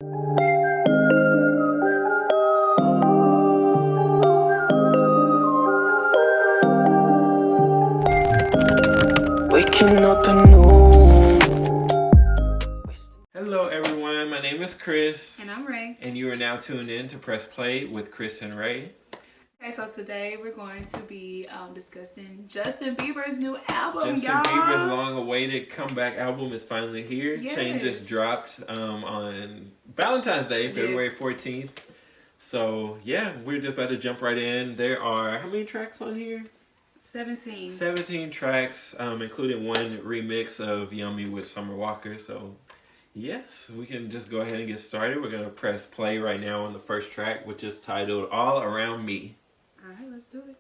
Waking up anew. Hello everyone, my name is Chris. And I'm Ray. And you are now tuned in to Press Play with Chris and Ray. Okay, so today we're going to be discussing Justin Bieber's new album, Justin Bieber's long-awaited comeback album is finally here. Yes. Changes dropped on Valentine's Day, February 14th. So yeah, we're just about to jump right in. There are, how many tracks on here? 17. 17 tracks, including one remix of Yummy with Summer Walker. So yes, we can just go ahead and get started. We're going to press play right now on the first track, which is titled All Around Me. Alright, let's do it.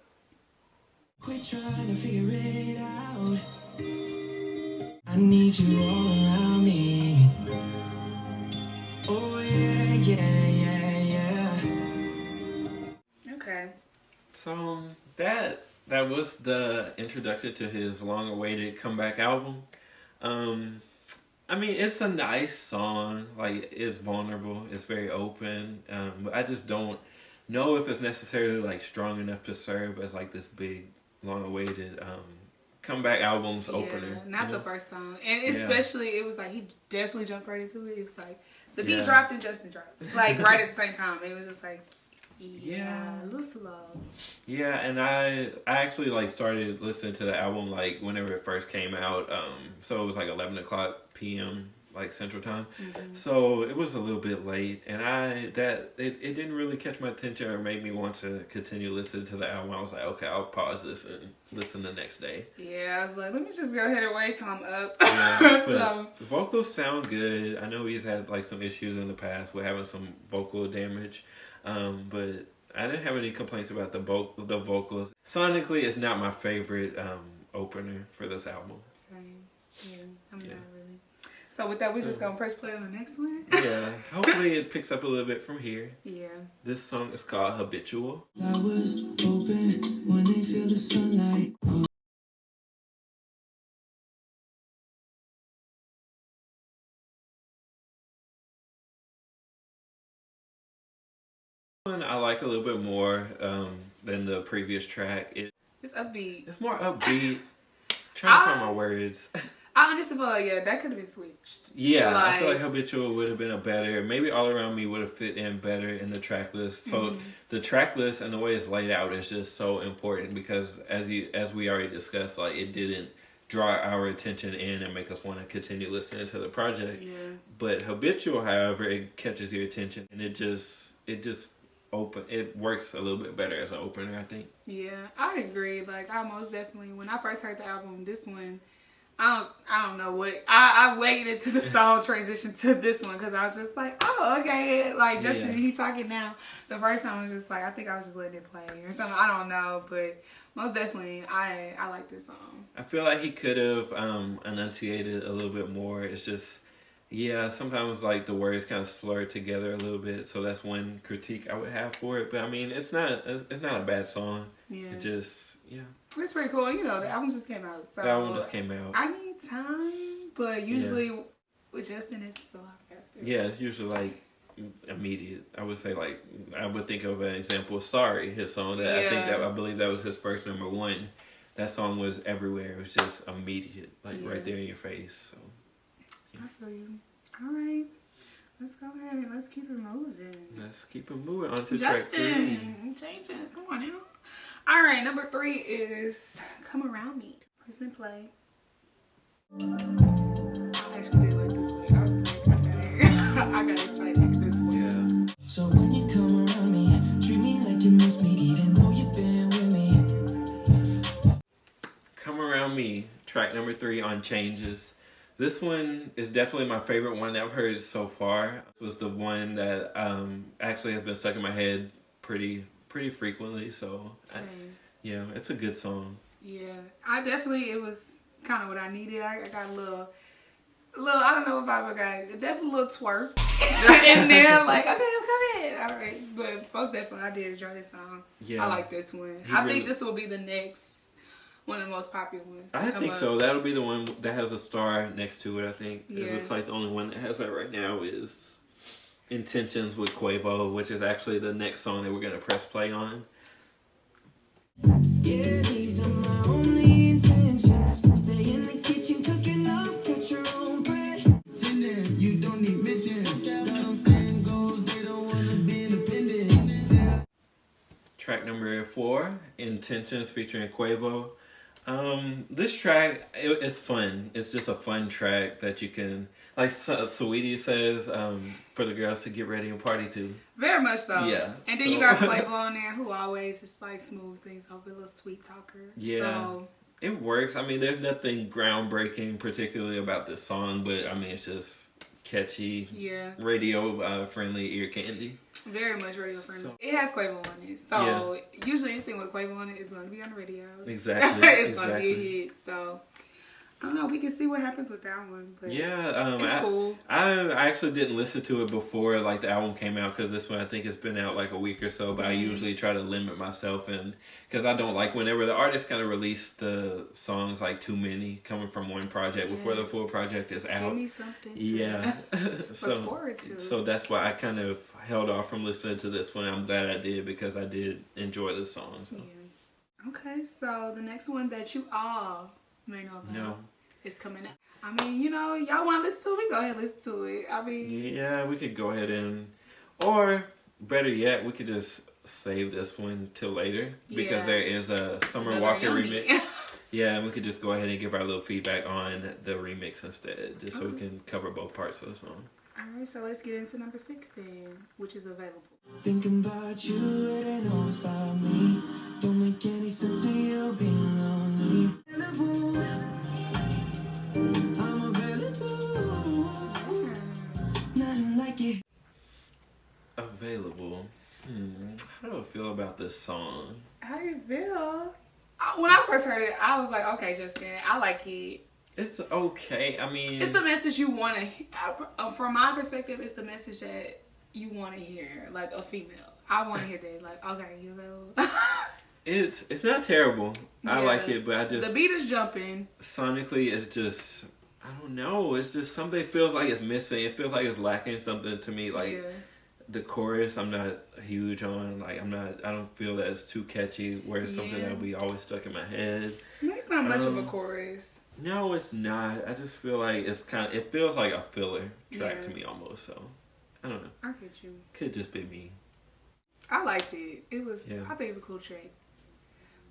Quit trying to figure it out. I need you all around me. Oh yeah, yeah, yeah, yeah. Okay. So that was the introduction to his long-awaited comeback album. I mean, it's a nice song. Like, it's vulnerable. It's very open. But I just don't know if it's necessarily like strong enough to serve as like this big, long-awaited comeback album's opener. Not the first song, and especially it was like he definitely jumped right into it. It was like the beat dropped and Justin dropped, like right at the same time. It was just like. Yeah, a little slow. Yeah, and I actually like started listening to the album like whenever it first came out. So it was like 11 o'clock p.m. like Central Time. Mm-hmm. So it was a little bit late, and it didn't really catch my attention or make me want to continue listening to the album. I was like, okay, I'll pause this and listen the next day. Yeah, I was like, let me just go ahead and wait till I'm up. Yeah, So the vocals sound good. I know he's had like some issues in the past with having some vocal damage. But I didn't have any complaints about the vocals. Sonically, it's not my favorite opener for this album. Same. Yeah, I'm not really. So with that, we're just gonna press play on the next one. Yeah, hopefully it picks up a little bit from here. Yeah. This song is called Habitual. Flowers open when they feel the sunlight. One I like a little bit more than the previous track. It's upbeat. It's more upbeat. Trying to find my words. I honestly feel like, that could have been switched. Yeah, I feel like Habitual would have been a better, maybe All Around Me would have fit in better in the track list. So the track list and the way it's laid out is just so important because as we already discussed, like it didn't draw our attention in and make us want to continue listening to the project. Yeah. But Habitual, however, it catches your attention and it works a little bit better as an opener, I think. Yeah, I agree. Like I most definitely, when I first heard the album, this one, I don't know what I waited to the song transition to this one because I was just like, oh, okay, like Justin, he talking now. The first time I was just like, I think I was just letting it play or something. I don't know, but most definitely, I like this song. I feel like he could have enunciated a little bit more. It's just, sometimes like the words kind of slur together a little bit. So that's one critique I would have for it. But I mean, it's not a bad song. Yeah. It just, it's pretty cool. You know, the album just came out. So the album just came out. I need time, but usually with Justin, it's a lot faster. Yeah, it's usually like immediate. I would say like I would think of an example. Sorry, his song that I believe that was his first #1. That song was everywhere. It was just immediate, like right there in your face. So I feel you. All right, let's go ahead and let's keep it moving. Let's keep it moving on to Justin, track 3. Changes. Come on now. All right, number 3 is Come Around Me. Press and play. I actually did like this one. I was like, I got excited at this point. Yeah. So when you come around me, treat me like you miss me, even though you've been with me. Come Around Me, track number 3 on Changes. This one is definitely my favorite one that I've heard so far. It was the one that actually has been stuck in my head pretty frequently. So it's a good song. Yeah, it was kind of what I needed. I got a little, I don't know if I ever got definitely a little twerk in there. Like, okay, I'm coming. All right, but most definitely I did enjoy this song. Yeah, I like this one. I think this will be the next. One of the most popular ones. I think so. That'll be the one that has a star next to it, I think. Yeah. It looks like the only one that has that right now is Intentions with Quavo, which is actually the next song that we're gonna press play on. Yeah, these are my only intentions. Stay in the kitchen cooking up, cut your own bread. Tending, you don't need mentions. Got them saying goals, they don't wanna be independent. Track number 4, Intentions featuring Quavo. This track, it's fun. It's just a fun track that you can, like Saweetie says, for the girls to get ready and party to. Very much so. Yeah. And then you got Quavo on there who always just like smooth things over, a little sweet talker. Yeah. So, it works. I mean, there's nothing groundbreaking particularly about this song, but I mean, it's just catchy, yeah. radio friendly ear candy. Very much radio friendly. So, it has Quavo on it. So usually anything with Quavo on it is going to be on the radio. Exactly. It's going to be a hit. So I don't know. We can see what happens with that one. But yeah, it's cool. I actually didn't listen to it before like the album came out because this one I think it's been out like a week or so. But I usually try to limit myself and because I don't like whenever the artist kind of release the songs like too many coming from one project before the full project is out. Give me something. Yeah, Look forward to. So that's why I kind of held off from listening to this one. I'm glad I did because I did enjoy the song. So. Yeah. Okay, so the next one that you all may know about. No. It's coming up. I mean, you know, y'all want to listen to it? We go ahead and listen to it. I mean, yeah, we could go ahead and, or better yet, we could just save this one till later because there is a Summer Walker remix. Yeah, and we could just go ahead and give our little feedback on the remix instead, just so we can cover both parts of the song. All right, so let's get into number 6 then, which is available. Thinking about you, it ain't always about me. Don't make any sense of you being lonely. I'm available. Nothing like it. Available. How do I feel about this song? How do you feel? When I first heard it, I was like, okay, Justin, I like it. It's okay. I mean, it's the message you want to. From my perspective, it's the message that you want to hear, like a female. I want to hear that. Like, okay, you available? It's not terrible. I like it, but I just the beat is jumping. Sonically, it's just I don't know. It's just something feels like it's missing. It feels like it's lacking something to me. Like the chorus, I'm not huge on. Like I don't feel that it's too catchy. Where it's something that'll be always stuck in my head. It's not much of a chorus. No, it's not. I just feel like it feels like a filler track to me almost. So I don't know. I get you. Could just be me. I liked it. It was. I think it's a cool track.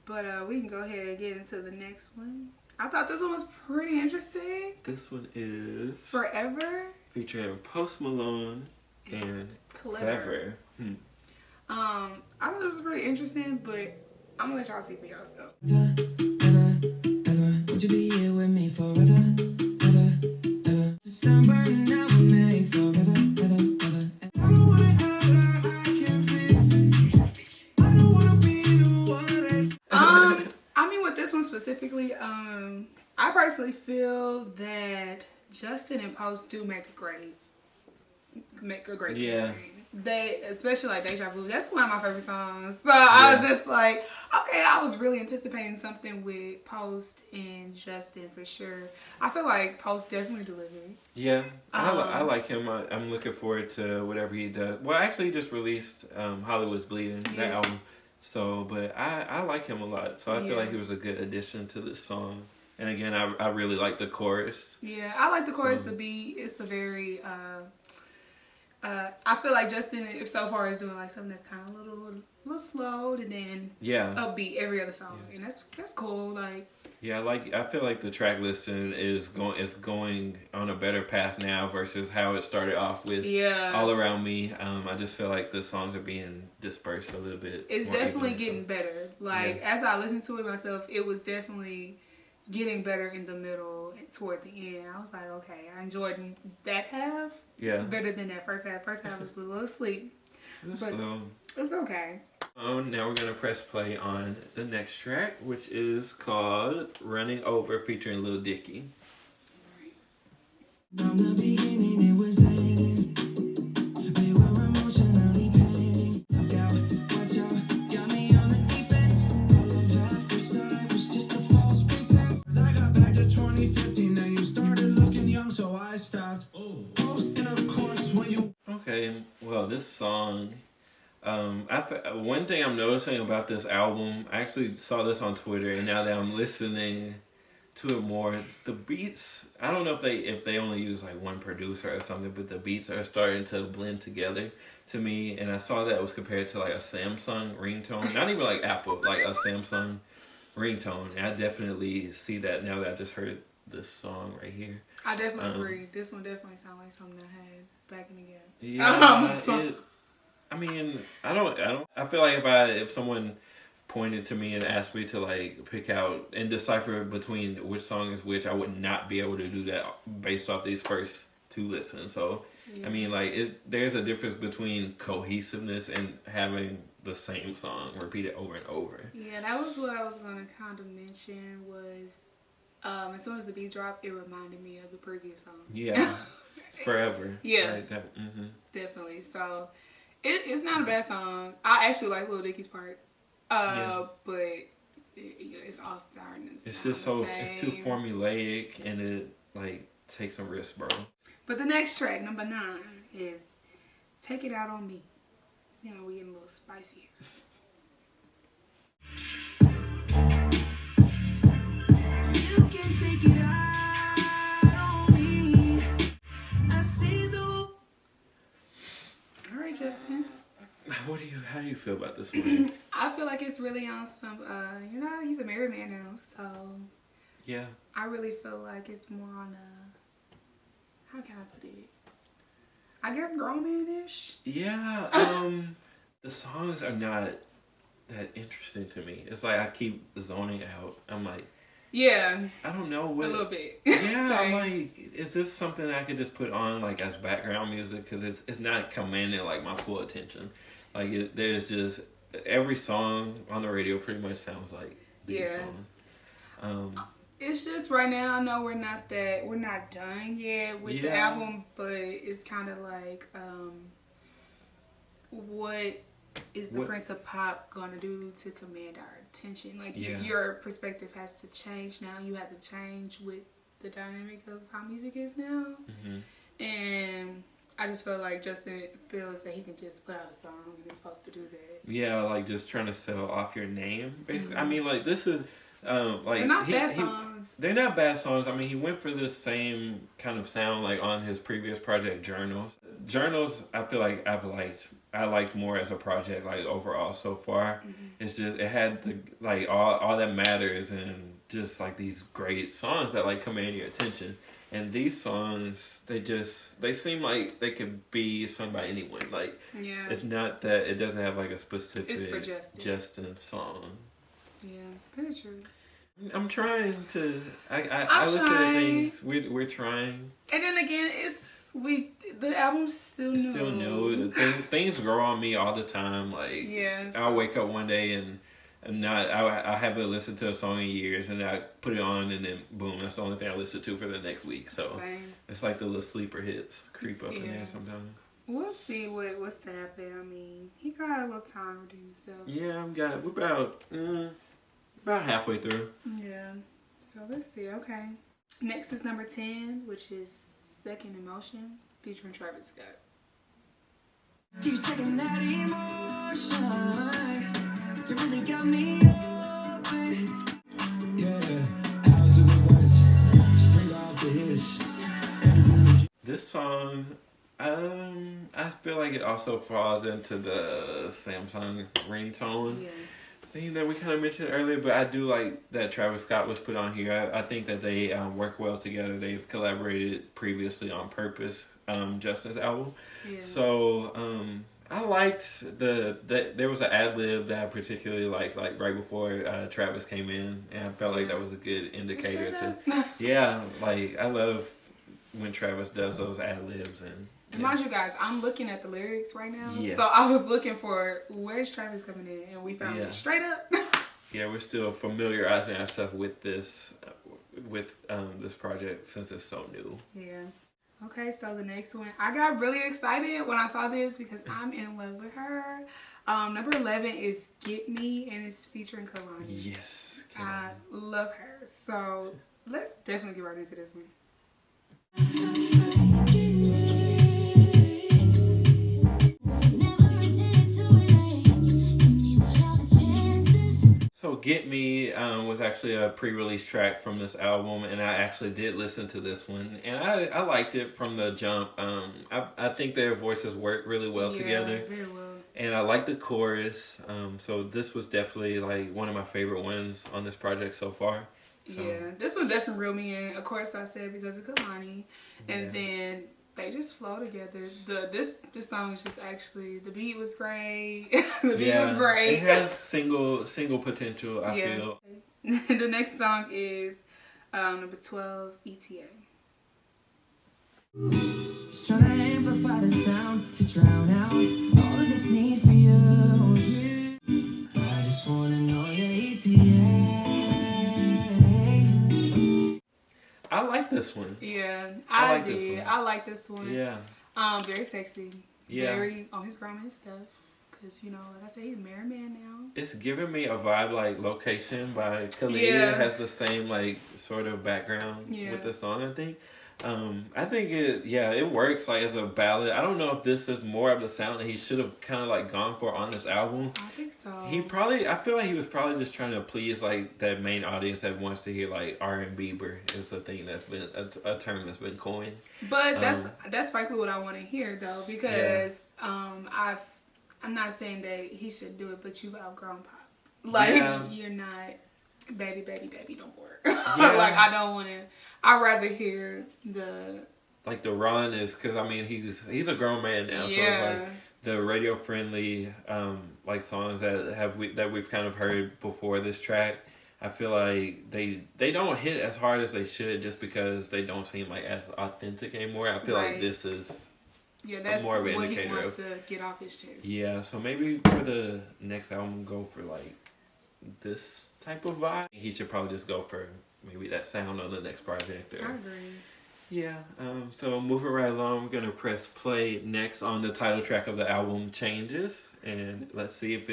But we can go ahead and get into the next one. I thought this one was pretty interesting. This one is Forever, featuring Post Malone and Clever. I thought this was pretty interesting, but I'm gonna let y'all see for yourself. Ever, would you be here with me forever? Ever. December now we're made forever. I don't wanna act like I can't fix this. I don't wanna be the one that's I mean, with this one specifically, I personally feel that Justin and Post do make a great pairing. They, especially like Deja Vu, that's one of my favorite songs. So I was just like, okay, I was really anticipating something with Post and Justin for sure. I feel like Post definitely delivered. Yeah, I like him. I'm looking forward to whatever he does. Well, actually, he just released Hollywood's Bleeding, that album. So, but I like him a lot. So I feel like he was a good addition to this song. And again, I really like the chorus. Yeah, I like the chorus, the beat. It's a very, I feel like Justin, if so far, is doing like something that's kind of a little slow and then upbeat every other song. Yeah. And that's cool. Like, yeah, I feel like the track listing is going on a better path now versus how it started off with All Around Me. I just feel like the songs are being dispersed a little bit. It's definitely getting better. Like, as I listened to it myself, it was definitely getting better in the middle toward the end. I was like, okay, I enjoyed that half better than that first half. First half was a little sleep. But it's okay. Now we're going to press play on the next track, which is called Running Over featuring Lil Dicky. From the beginning it was ending. We were emotionally painting. Look out, watch out, got me on the defense. All of that first sight was just a false pretense. I got back to 2015, now you started looking young, so I stopped. Post, and of course when you... Okay, Well, this song, one thing I'm noticing about this album, I actually saw this on Twitter, and now that I'm listening to it more, the beats, I don't know if they only use like one producer or something, but the beats are starting to blend together to me, and I saw that it was compared to like a Samsung ringtone, not even like Apple, like a Samsung ringtone, and I definitely see that now that I just heard this song right here. I definitely agree. This one definitely sounds like something I had back in the game. Yeah, I feel like if someone pointed to me and asked me to like pick out and decipher between which song is which, I would not be able to do that based off these first two listens. So, yeah. I mean, like there's a difference between cohesiveness and having the same song repeated over and over. Yeah, that was what I was gonna kind of mention was. As soon as the beat dropped, it reminded me of the previous song. Yeah, forever. Yeah, definitely. So it's not a bad song. I actually like Lil Dicky's part, but it's all starting. It's just it's too formulaic, and it like takes a risk, bro. But the next track, number 9, is "Take It Out on Me." See how we getting a little spicy. You can take it out on me. I see the. All right, Justin. How do you feel about this one? I feel like it's really on some, he's a married man now, so. Yeah. I really feel like it's more on a, how can I put it? I guess grown man-ish. Yeah. The songs are not that interesting to me. It's like I keep zoning out. I'm like, yeah, I don't know what. A little bit. Yeah, I'm like, is this something I could just put on like as background music? Because it's not commanding like my full attention. Like there's just every song on the radio pretty much sounds like the song. It's just right now. I know we're not done yet with the album, but it's kind of like, what is the Prince of Pop gonna do to command our attention? Like your perspective has to change now. You have to change with the dynamic of how music is now. And I just feel like Justin feels that he can just put out a song and he's supposed to do that. Yeah, like just trying to sell off your name, basically. I mean, like this is like they're not bad songs. They're not bad songs. I mean, he went for this same kind of sound like on his previous project, Journals. Journals, I feel like I liked more as a project, like overall so far. It's just it had the like all that matters and just like these great songs that like command your attention. And these songs, they seem like they could be sung by anyone. Like it's not that it doesn't have like a specific it's for Justin song. Yeah, very true. I'm trying to. I listen to things. We're trying. And then again, the album's still new. It's still new. Things grow on me all the time. Like I'll wake up one day and I haven't listened to a song in years, and I put it on, and then boom, that's the only thing I listen to for the next week. So it's like the little sleeper hits creep up in there sometimes. We'll see what's happening. I mean, he got a little time to himself. Yeah, we're about halfway through. Yeah. So let's see. Okay. Next is number 10, which is Second Emotion, featuring Travis Scott. Keep second that emotion. You really got me open. Yeah, I'll do it once. Spring off the hits. This song, I feel like it also falls into the Samsung ringtone thing that we kind of mentioned earlier, but I do like that Travis Scott was put on here. I think that they work well together. They've collaborated previously on Purpose, Justin's album. So I liked there was an ad lib that I particularly liked, like right before Travis came in, and I felt like that was a good indicator to like I love when Travis does those ad libs. And mind you guys, I'm looking at the lyrics right now, so I was looking for where's Travis coming in, and we found it straight up. We're still familiarizing ourselves with this project since it's so new. Okay, so the next one, I got really excited when I saw this because I'm in love with her. Number 11 is Get Me, and it's featuring Kehlani. Yes, I love her. So let's definitely get right into this one. Get Me was actually a pre-release track from this album, and I actually did listen to this one, and I liked it from the jump. I think their voices work really well together. Very well. And I like the chorus. So this was definitely like one of my favorite ones on this project so far. So, yeah, this one definitely reeled me in. Of course, I said because of Kehlani, and then they just flow together. This song is just actually, the beat was great. The beat was great. It has single potential. I feel. The next song is number 12, ETA. Just trying to amplify the sound to drown out all of this need for you. I just wanna know your ETA. I like this one. Yeah, I like did. this one. I like this one. Yeah. Very sexy. Yeah. Very on his grandma and stuff. Cause you know, like I said, he's a married man now. It's giving me a vibe like Location by Kehlani. Yeah. It has the same like sort of background with the song, I think. I think it works like as a ballad. I don't know if this is more of the sound that he should have kind of like gone for on this album. I think so. I feel like he was probably just trying to please like that main audience that wants to hear like R&B Bieber is a thing that's been a term that's been coined. But that's frankly what I want to hear though, because I'm not saying that he should do it, but you've outgrown pop. Like you're not baby no more. Like I don't want to. I'd rather hear the rawness, because I mean he's a grown man now, so it's like the radio friendly like songs that we've kind of heard before this track. I feel like they don't hit as hard as they should just because they don't seem like as authentic anymore. I feel like this is that's more of an what indicator he wants to get off his chest. Yeah, so maybe for the next album go for like this type of vibe. He should probably just go for maybe that sound on the next project. I agree. Yeah, so moving right along, we're going to press play next on the title track of the album, Changes, and let's see if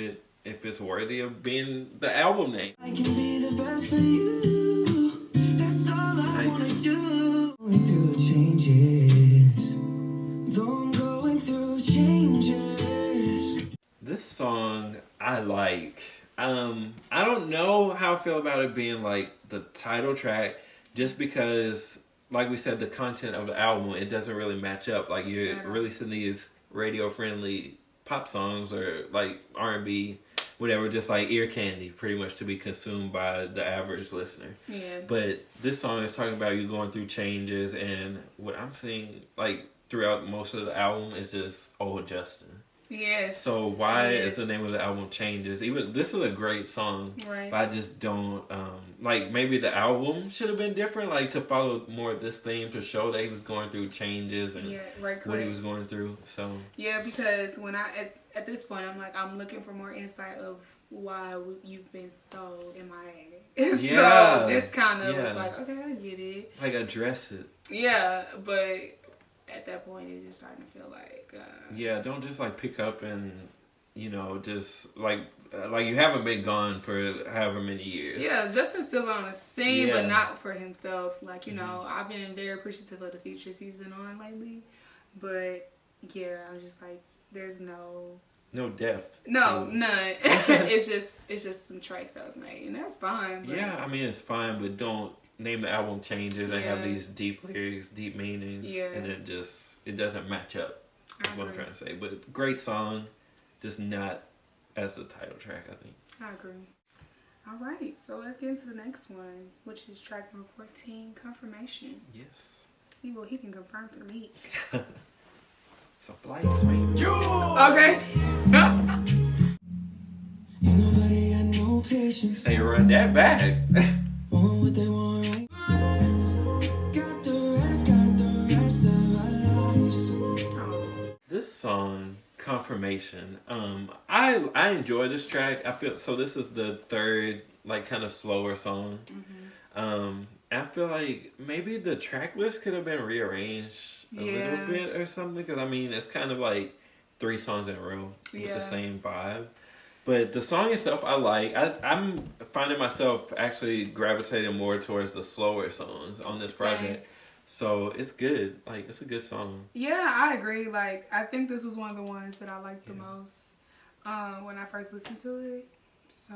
it's worthy of being the album name. I can be the best for you. That's all I want to do. Going through changes. Though I'm going through changes. This song I like. I don't know how I feel about it being like the title track, just because, like we said, the content of the album, it doesn't really match up. Like you're releasing these radio-friendly pop songs or like R&B, whatever, just like ear candy, pretty much to be consumed by the average listener. Yeah. But this song is talking about you going through changes, and what I'm seeing like throughout most of the album is just old Justin. Yes. So why is the name of the album Changes? Even this is a great song, right? But I just don't like. Maybe the album should have been different, like to follow more of this theme to show that he was going through changes and what he was going through. So because when at this point I'm looking for more insight of why you've been sold MIA. So this kind of was like, okay, I get it. Like address it. Yeah, but at that point it's just starting to feel like don't just like pick up and just like you haven't been gone for however many years. Justin's still on the scene, but not for himself. Like I've been very appreciative of the features he's been on lately, but I'm just like, there's no depth. No, none. It's just some tracks that was made, and that's fine. But I mean it's fine, but don't name the album Changes and have these deep lyrics, deep meanings, and it doesn't match up. That's what I'm trying to say. But great song, just not as the title track, I think. I agree. All right, so let's get into the next one, which is track number 14, Confirmation. Yes. See what he can confirm for me. So flights, man. Okay. Ain't nobody got no patience. Hey, run that back. Want what they want right. Got the rest of our lives. This song, Confirmation. I enjoy this track. I feel so. This is the third, like, kind of slower song. I feel like maybe the track list could have been rearranged a little bit or something. Because I mean, it's kind of like 3 songs in a row with the same vibe. But the song itself, I like. I'm finding myself actually gravitating more towards the slower songs on this project. So it's good. Like, it's a good song. Yeah, I agree. Like, I think this was one of the ones that I liked the most when I first listened to it. So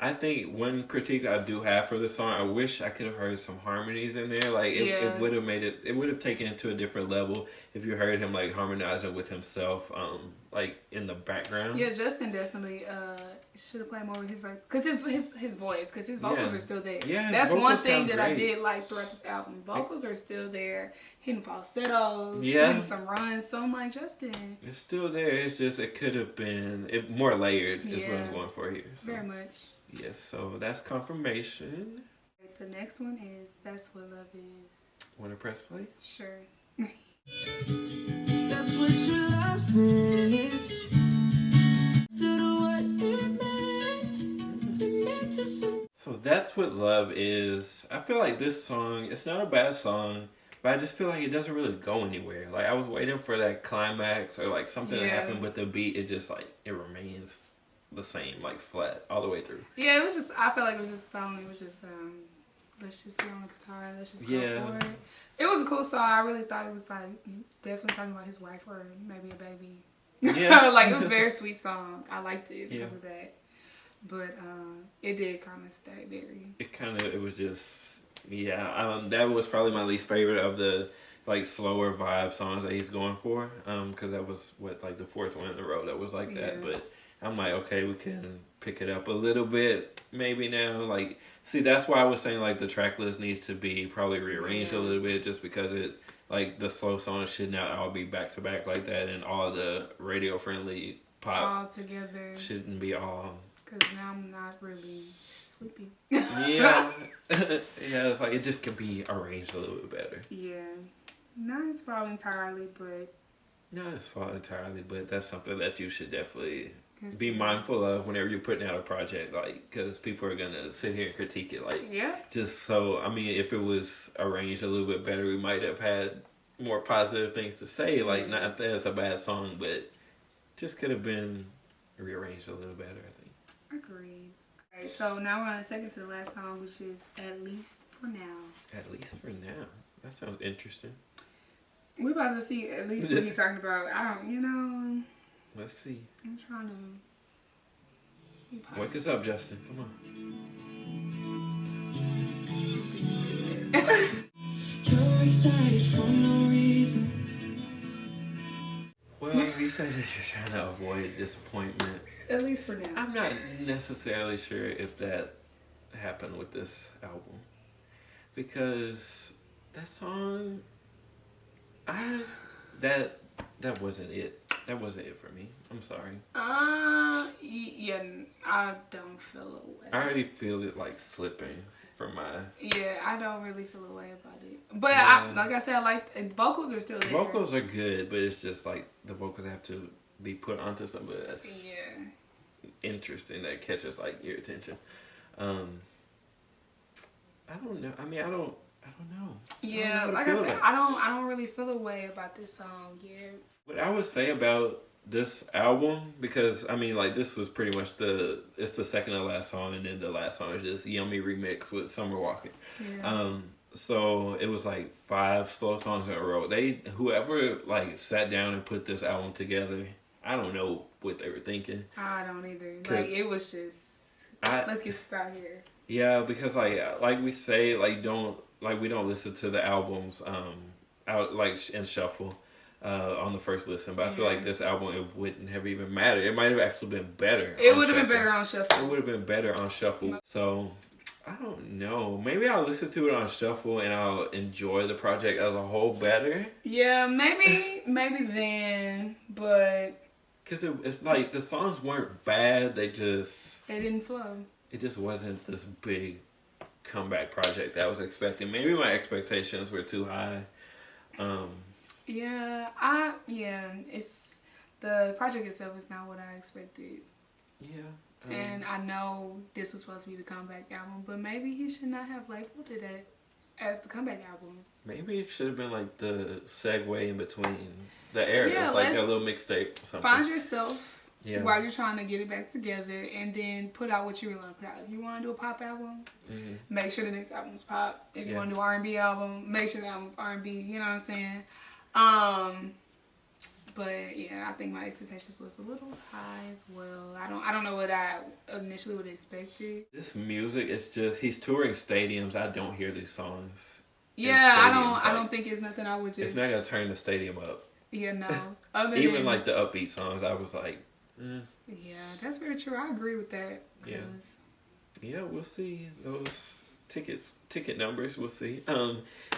I think one critique I do have for the song, I wish I could have heard some harmonies in there. Like it would have made it would have taken it to a different level if you heard him like harmonizing with himself, like in the background. Yeah, Justin definitely should have played more with his voice, cause his voice, cause his vocals are still there. Yeah, that's one thing that great. I did like throughout this album. Vocals are still there, hitting falsettos, Yeah. hitting some runs. So I'm like, Justin, It's still there. It's just it could have been more layered. Is what I'm going for here. So. Very much. Yes, so that's confirmation. The next one is That's What Love Is. Want to press play? Sure. That's what your love is. Instead of what it meant to some. So that's what love is. I feel like this song, it's not a bad song, but I just feel like it doesn't really go anywhere. Like I was waiting for that climax or like something to happen with the beat. It just like, it remains the same, like flat all the way through. Yeah, it was just, I felt like it was just a song. It was just, let's just get on the guitar, let's just go for it. It was a cool song. I really thought it was like definitely talking about his wife or maybe a baby. Yeah. Like it was a very sweet song. I liked it because of that. But it did kind of stay very. It was just, that was probably my least favorite of the like slower vibe songs that he's going for. Because that was like the fourth one in a row that was like that. But I'm like, okay, we can pick it up a little bit maybe now. Like, see, that's why I was saying like the track list needs to be probably rearranged a little bit, just because it like the slow songs should not all be back to back like that, and all the radio friendly pop all together shouldn't be all. Because now I'm not really sleepy. Yeah, it's like it just can be arranged a little bit better. Yeah, not his fault entirely, but Not his fault entirely, but that's something that you should definitely be mindful of whenever you're putting out a project, like, because people are gonna sit here and critique it, like, just so. I mean, if it was arranged a little bit better, we might have had more positive things to say. Like, not that it's a bad song, but just could have been rearranged a little better, I think. Agreed. Okay, so now we're on the second to the last song, which is At Least for Now. At least for now. That sounds interesting. We're about to see at least what he's talking about. I don't, Let's see. I'm trying to. Wake us up, Justin. Come on. You're excited for no reason. Well, you said that you're trying to avoid disappointment. At least for now. I'm not necessarily sure if that happened with this album, because that song, that wasn't it. That wasn't it for me. I'm sorry. Yeah, I don't feel a way. I already feel it like slipping from my. Yeah, I don't really feel a way about it. But like I said, the vocals are still there. Vocals are good, but it's just like the vocals have to be put onto something that's interesting, that catches like your attention. I don't know. I mean, I don't know. Yeah, like I said, I don't really feel a way about this song. Yeah. What I would say about this album, because I mean, like, this was pretty much it's the second to last song, and then the last song is just Yummy remix with Summer Walking. Yeah. So it was like 5 slow songs in a row. Whoever like sat down and put this album together, I don't know what they were thinking. I don't either. Like, it was just let's get this out here. Yeah, because like we say, we don't listen to the albums out like in shuffle on the first listen, but I feel like this album, it wouldn't have even mattered. It might have actually been better. It would have been better on shuffle. It would have been better on shuffle. So I don't know. Maybe I'll listen to it on shuffle and I'll enjoy the project as a whole better. Yeah, maybe then, but because it's like the songs weren't bad. They didn't flow. It just wasn't this big comeback project that I was expecting. Maybe my expectations were too high. It's the project itself is not what I expected. Yeah. And I know this was supposed to be the comeback album, but maybe he should not have labeled it as the comeback album. Maybe it should have been like the segue in between the eras, like a little mixtape or something. Find yourself while you're trying to get it back together, and then put out what you really want to put out. If you want to do a pop album, make sure the next album's pop. If you want to do R&B album, make sure the album's R&B. You know what I'm saying? But yeah, I think my expectations was a little high as well. I don't know what I initially would have expected. This music is just, he's touring stadiums. I don't hear these songs. Yeah, stadiums, I don't think it's nothing I would just. It's not gonna turn the stadium up. Yeah, no. Other Even than, like the upbeat songs, I was like, Yeah, that's very true. I agree with that. Yeah. 'Cause yeah, we'll see those ticket numbers. We'll see.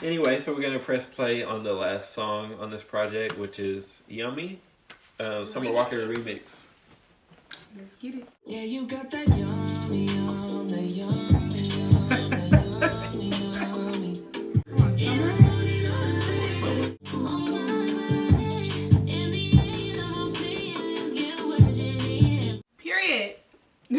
Anyway, so we're gonna press play on the last song on this project, which is "Yummy," Summer Walker remix. Let's get it. Yeah, you got that yummy, yum, that yummy, yum, that yummy, yummy. Come on, Summer. Period.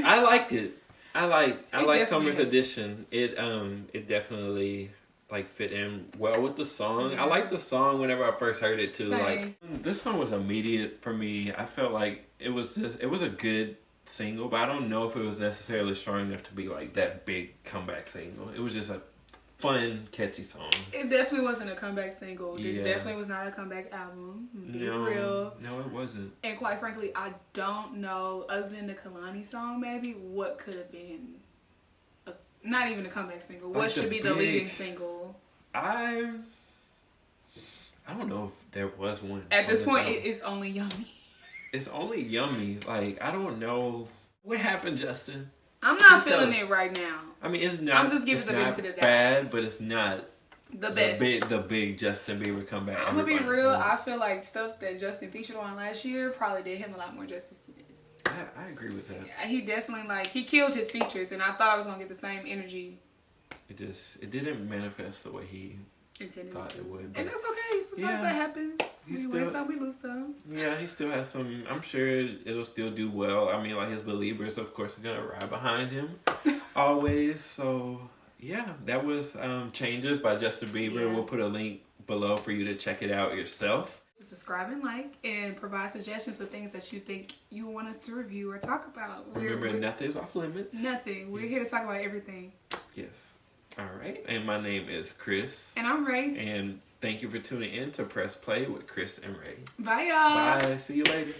I liked it. I like definitely Summer's did. edition. It definitely like fit in well with the song. Yeah. I liked the song whenever I first heard it too. Same. Like this song was immediate for me. I felt like it was a good single, but I don't know if it was necessarily strong enough to be like that big comeback single. It was just a fun, catchy song. It definitely wasn't a comeback single. This Yeah. definitely was not a comeback album. Be No, real. no, it wasn't. And quite frankly, I don't know, other than the Kehlani song, maybe, what could have been, not even a comeback single. Like What should be the leading big- single? I don't know if there was one. At on this point, album. it is only Yummy. It's only Yummy. Like, I don't know. What happened, Justin? I'm not Keep feeling going. it right now. I mean, it's not. I'm just giving it's the not benefit of the doubt. bad, but it's not The best. the big Justin Bieber comeback. I'm gonna be everybody real. wants. I feel like stuff that Justin featured on last year probably did him a lot more justice to this. I agree with that. Yeah, he definitely he killed his features, and I thought I was gonna get the same energy It didn't manifest the way he intended thought to. it would. And But that's okay. Sometimes Yeah. that happens. He's We win still- some, we lose some. yeah, he still has some. I'm sure it'll still do well. I mean, like his believers, of course, are gonna ride behind him always. So yeah, that was Changes by Justin Bieber. Yeah. We'll put a link below for you to check it out yourself. Subscribe and like, and provide suggestions of things that you think you want us to review or talk about. Remember, nothing's off limits. Nothing. We're here to talk about everything. Yes. All right. And my name is Chris. And I'm Ray. And thank you for tuning in to Press Play with Chris and Ray. Bye, y'all. Bye. See you later.